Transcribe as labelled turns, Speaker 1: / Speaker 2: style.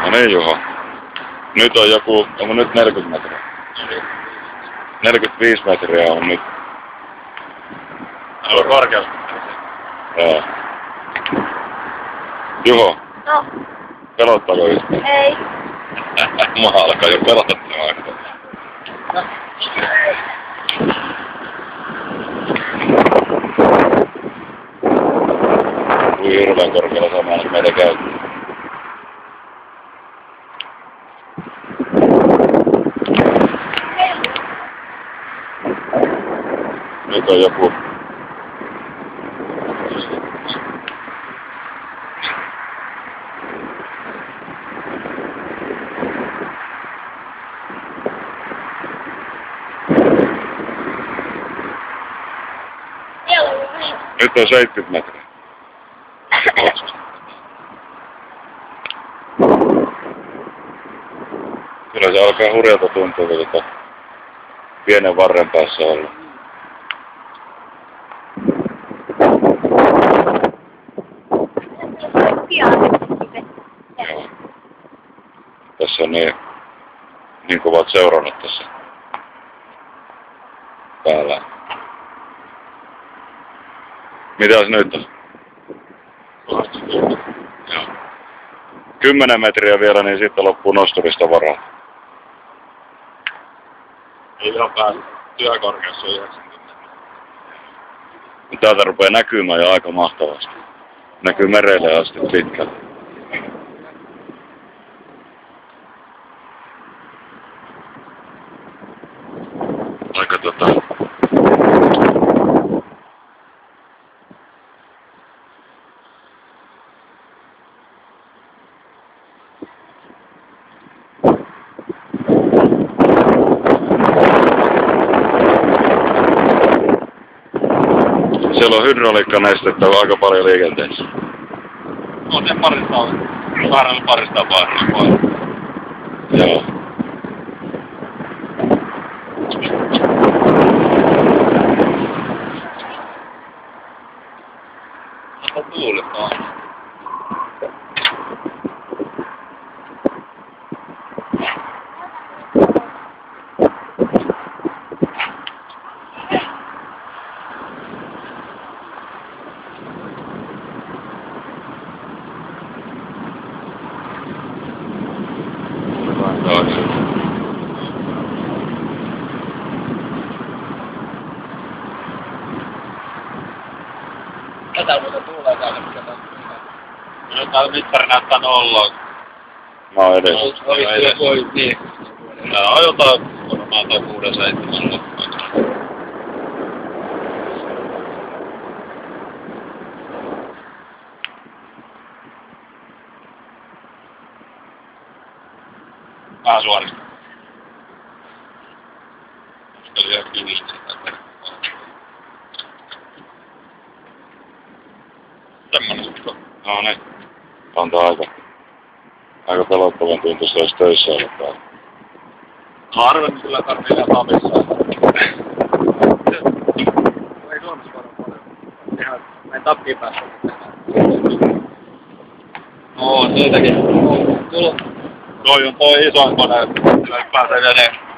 Speaker 1: No niin, Juho. Nyt on joku, onko nyt 40 metriä? 45 metriä on nyt.
Speaker 2: On korkeus.
Speaker 1: Joo. Juho.
Speaker 3: No.
Speaker 1: Pelottaako yhtään?
Speaker 3: Ei.
Speaker 1: Mä alkaa jo pelottamaan.
Speaker 3: No.
Speaker 1: Kuin hirveän korkealla samaan meidän käyttöön. Nyt on joku. Nyt on 70 metriä. Kyllä se alkaa hurjalta tuntua, kun pienen varren päässä olla. Joo. Tässä on niin kovat seurannut tässä päällä. Mitäs nyt on? Joo. 10 metriä vielä, niin sitten loppuu nosturista varaa.
Speaker 2: Ei ihan pääse. Työkorkeus on 90.
Speaker 1: Täältä rupeaa näkymään jo aika mahtavasti. Näkyy merelle asti pitkälle. Aika Siellä on hydrauliikkanestettä aika paljon liikenteessä.
Speaker 2: On se parista vaan.
Speaker 1: Joo.
Speaker 2: Onko tuulettaa? Ketä muuta tuulee täällä, mikä tää on? No täällä mittari näyttää nollaa.
Speaker 1: Mä oon edes.
Speaker 2: Niin. Tää on jotain varmaan tai 6-7 loppuun. Vähän suorista. Sitä oli ihan kiinni sitä. Semmonen sitten.
Speaker 1: No niin. Antaa aika pelottavan tuntuista, jos töissä ollut täällä.
Speaker 2: Harvemmin kyllä tarvii ihan tapissa.
Speaker 4: Ei Suomessa varmaan paljon. Tehdään näin tappiin päässä.
Speaker 2: No, siitäkin. Toi on toi isoin kone, kyllä pääsee edelleen.